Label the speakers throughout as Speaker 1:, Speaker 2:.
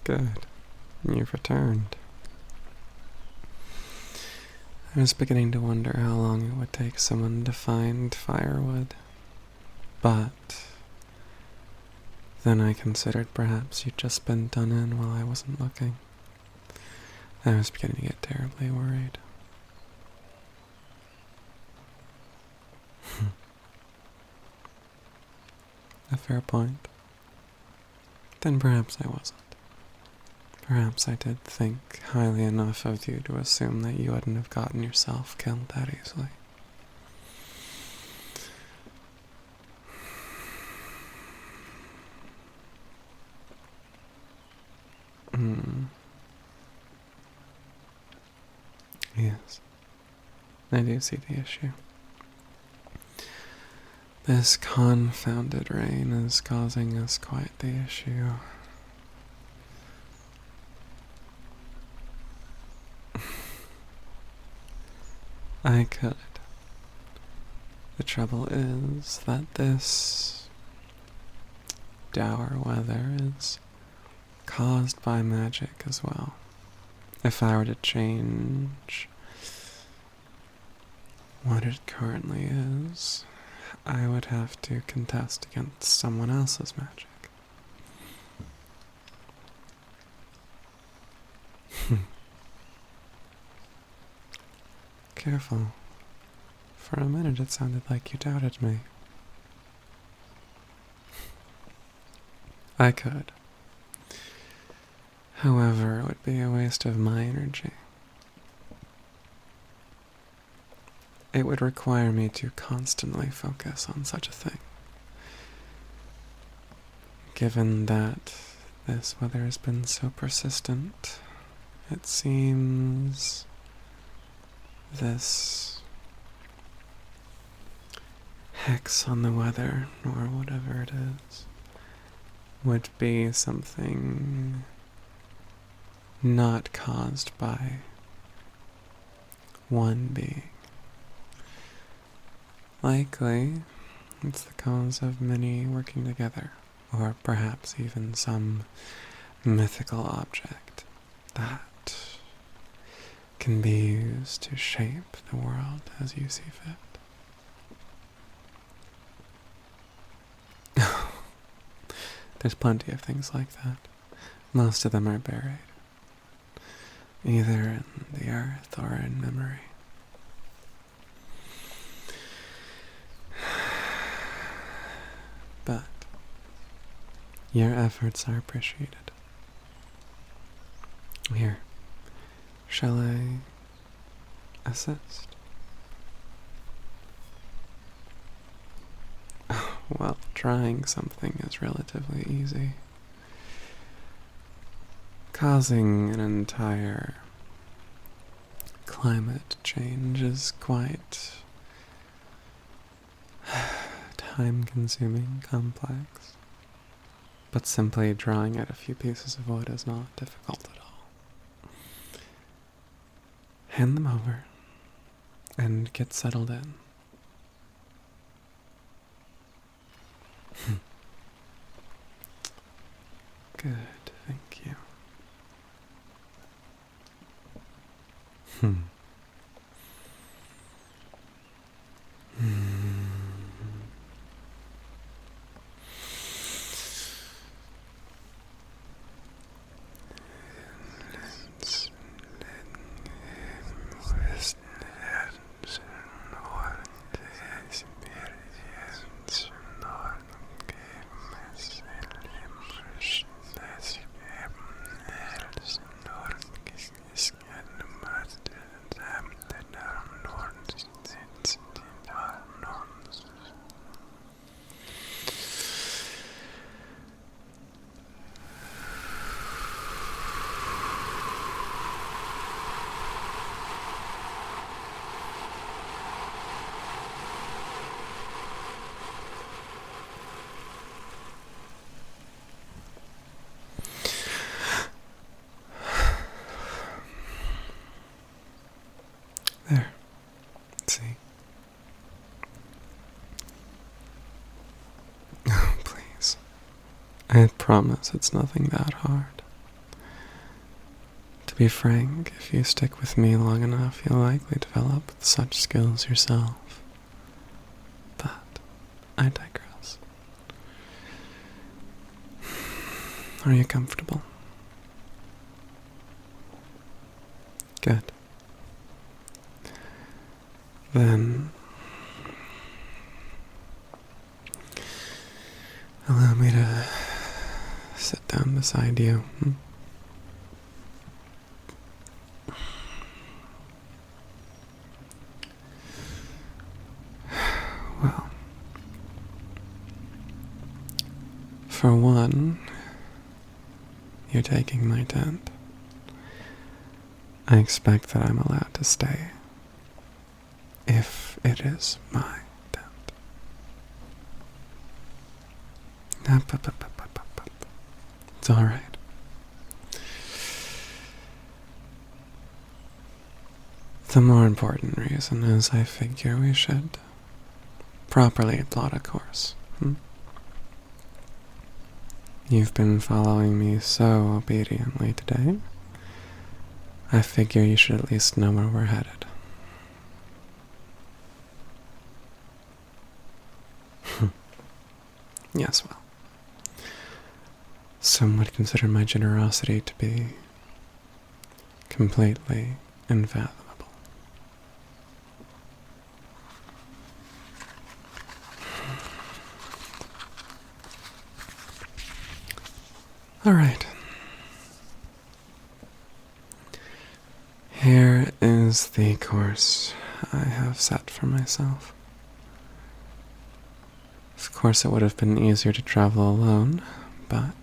Speaker 1: Good. You've returned. I was beginning to wonder how long it would take someone to find firewood. But then I considered perhaps you'd just been done in while I wasn't looking. I was beginning to get terribly worried. A fair point. Then perhaps I wasn't. Perhaps I did think highly enough of you to assume that you wouldn't have gotten yourself killed that easily. Yes, I do see the issue. This confounded rain is causing us quite the issue. I could. The trouble is that this dour weather is caused by magic as well. If I were to change what it currently is, I would have to contest against someone else's magic. Careful. For a minute it sounded like you doubted me. I could. However, it would be a waste of my energy. It would require me to constantly focus on such a thing. Given that this weather has been so persistent, it seems this hex on the weather, or whatever it is, would be something not caused by one being. Likely, it's the cause of many working together, or perhaps even some mythical object that can be used to shape the world as you see fit. There's plenty of things like that. Most of them are buried, either in the earth or in memory. But your efforts are appreciated. Here, shall I assist? Well, trying something is relatively easy. Causing an entire climate change is quite time-consuming, complex. But simply drawing out a few pieces of wood is not difficult at all. Hand them over and get settled in. Good, thank you. There. See? Oh, please. I promise it's nothing that hard. To be frank, if you stick with me long enough, you'll likely develop such skills yourself. But I digress. Are you comfortable? Good. Then allow me to sit down beside you. Well, for one, you're taking my tent. I expect that I'm allowed to stay, if it is my tent. It's all right. The more important reason is I figure we should properly plot a course. You've been following me so obediently today. I figure you should at least know where we're headed. Yes, well. Some would consider my generosity to be completely unfathomable. All right. Here is the course I have set for myself. Of course, it would have been easier to travel alone, but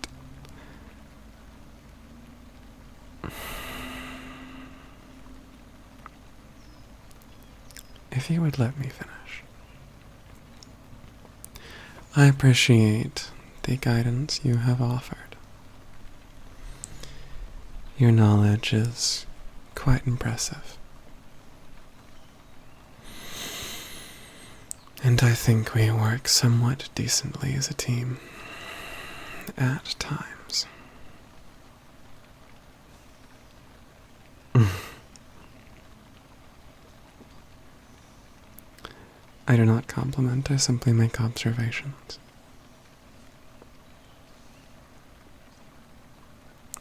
Speaker 1: if you would let me finish. I appreciate the guidance you have offered. Your knowledge is quite impressive. And I think we work somewhat decently as a team at times. I do not compliment, I simply make observations.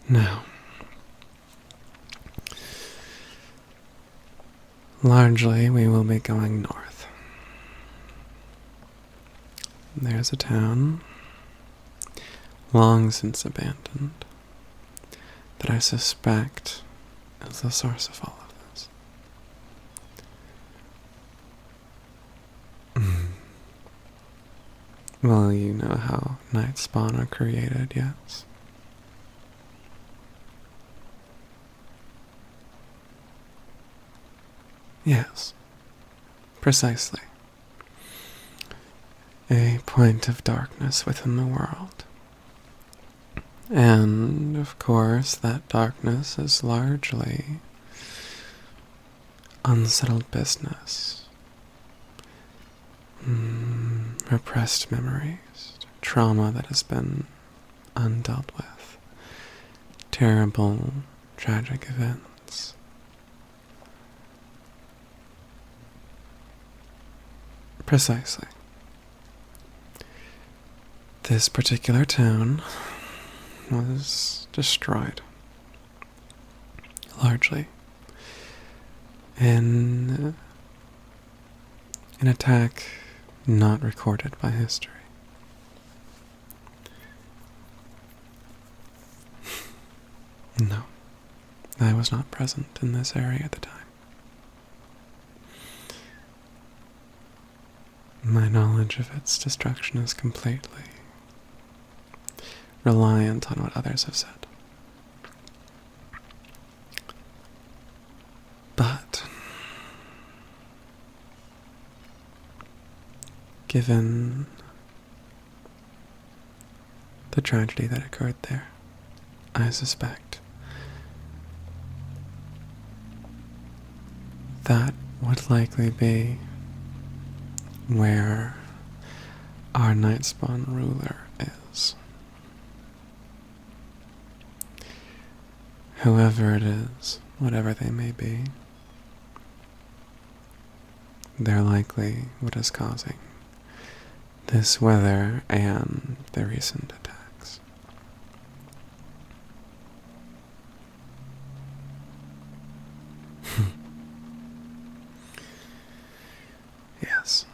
Speaker 1: Now, largely we will be going north. There's a town, long since abandoned, that I suspect is the source of all of this. Well, you know how night spawn are created, yes? Yes, precisely. A point of darkness within the world. And, of course, that darkness is largely unsettled business. Repressed memories, trauma that has been undealt with, terrible, tragic events. Precisely. This particular town was destroyed, largely, in an attack not recorded by history. No, I was not present in this area at the time. My knowledge of its destruction is completely reliant on what others have said. But given the tragedy that occurred there, I suspect that would likely be where our Nightspawn ruler is. Whoever it is, whatever they may be, they're likely what is causing this weather and the recent attacks. Yes.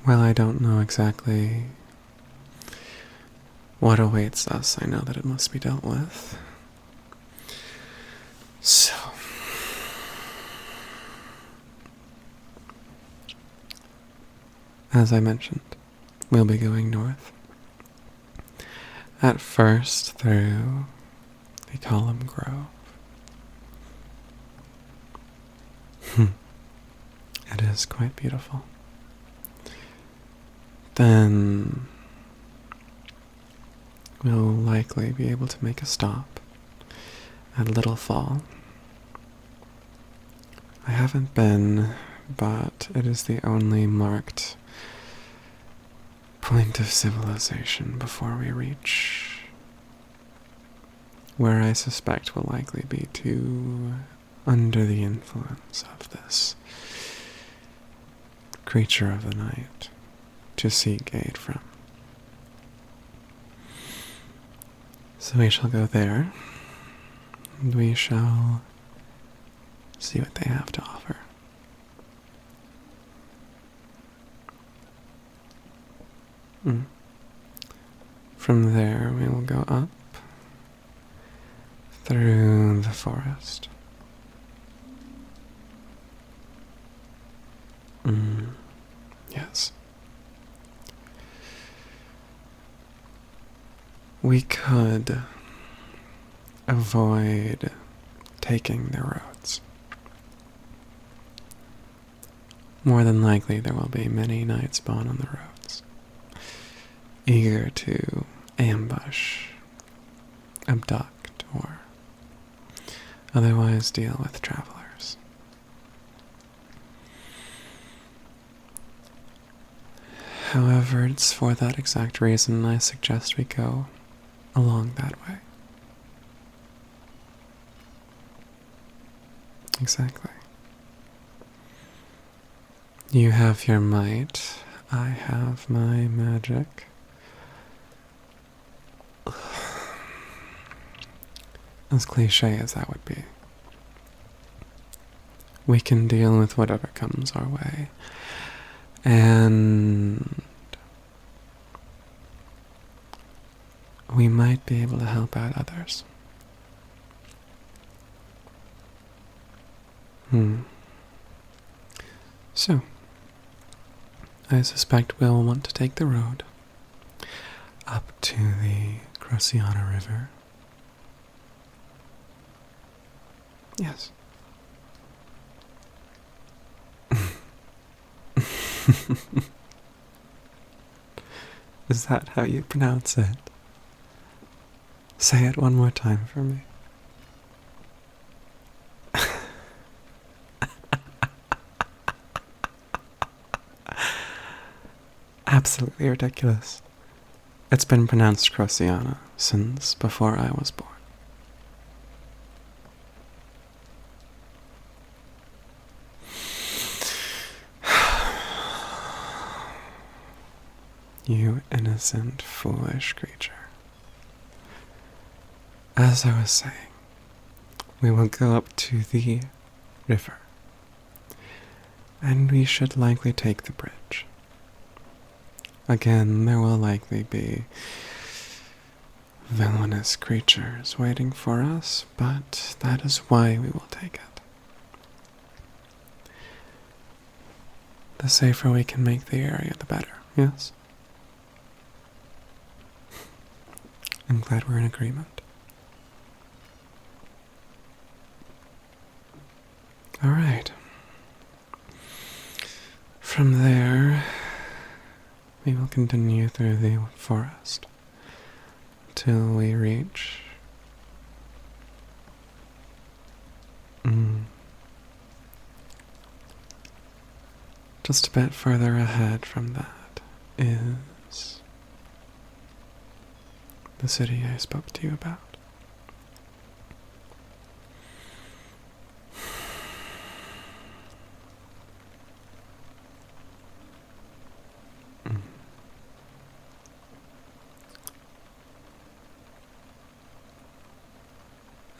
Speaker 1: Well, I don't know exactly what awaits us. I know that it must be dealt with. So, as I mentioned, we'll be going north. At first through the Column Grove. It is quite beautiful. Then we'll likely be able to make a stop at Little Fall. I haven't been, but it is the only marked point of civilization before we reach where I suspect will likely be too under the influence of this creature of the night to seek aid from. So we shall go there, and we shall see what they have to offer. From there, we will go up through the forest. Yes. We could avoid taking the roads. More than likely, there will be many night spawn on the roads, eager to ambush, abduct, or otherwise deal with travelers. However, it's for that exact reason I suggest we go along that way. Exactly. You have your might, I have my magic. As cliche as that would be, we can deal with whatever comes our way, and we might be able to help out others. So, I suspect we'll want to take the road up to the Crociana River. Yes. Is that how you pronounce it? Say it one more time for me. Absolutely ridiculous. It's been pronounced Crociana since before I was born. You innocent, foolish creature. As I was saying, we will go up to the river, and we should likely take the bridge. Again, there will likely be villainous creatures waiting for us, but that is why we will take it. The safer we can make the area, the better, yes? I'm glad we're in agreement. All right. From there, we will continue through the forest till we reach just a bit further ahead from that is the city I spoke to you about.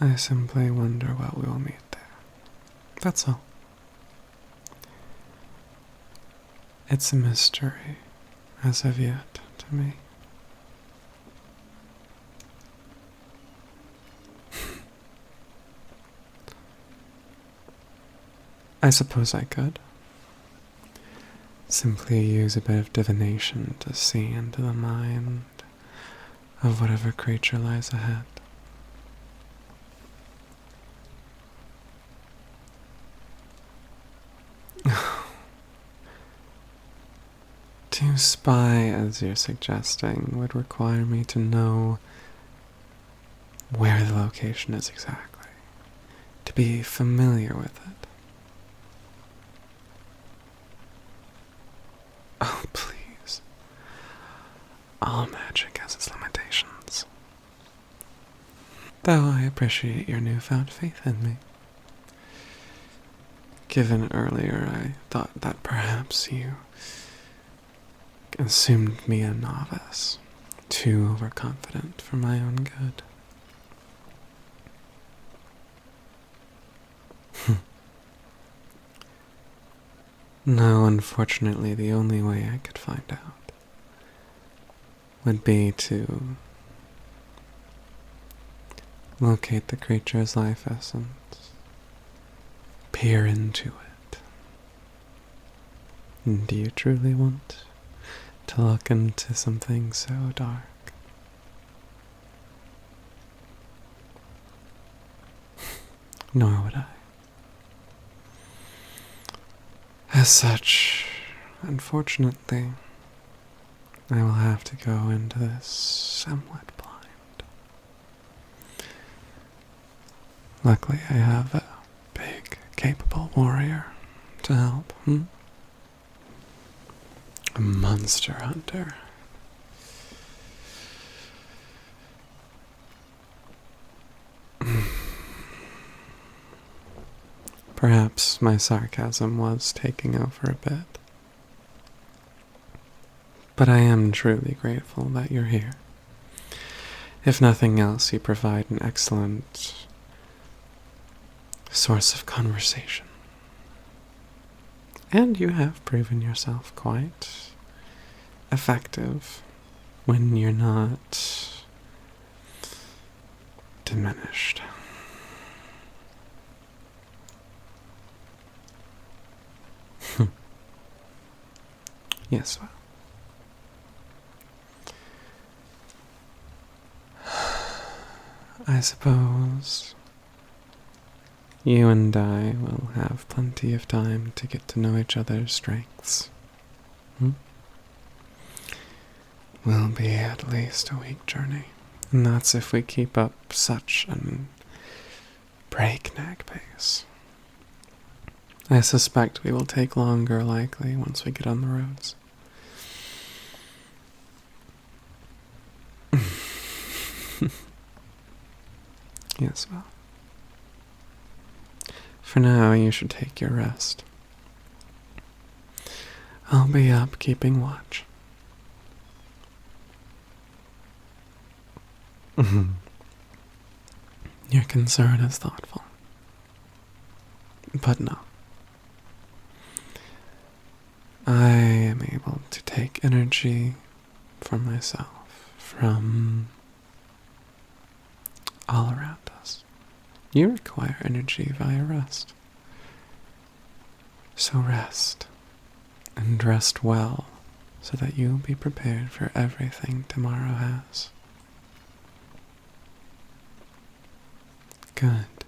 Speaker 1: I simply wonder what we will meet there. That's all. It's a mystery, as of yet, to me. I suppose I could. Simply use a bit of divination to see into the mind of whatever creature lies ahead. To spy, as you're suggesting, would require me to know where the location is exactly, to be familiar with it. Oh, please. All magic has its limitations. Though I appreciate your newfound faith in me. Given earlier I thought that perhaps you assumed me a novice, too overconfident for my own good. No, unfortunately, the only way I could find out would be to locate the creature's life essence, peer into it. And do you truly want to look into something so dark? Nor would I. As such, unfortunately, I will have to go into this somewhat blind. Luckily, I have a big, capable warrior to help. A monster hunter. Perhaps my sarcasm was taking over a bit. But I am truly grateful that you're here. If nothing else, you provide an excellent source of conversation. And you have proven yourself quite effective when you're not diminished. Yes, well. I suppose you and I will have plenty of time to get to know each other's strengths. Will be at least a week journey, and that's if we keep up such an breakneck pace. I suspect we will take longer, likely, once we get on the roads. Yes, well. For now, you should take your rest. I'll be up keeping watch. Your concern is thoughtful. But no. I am able to take energy for myself from all around us. You require energy via rest. So rest, and rest well, so that you'll be prepared for everything tomorrow has. Good.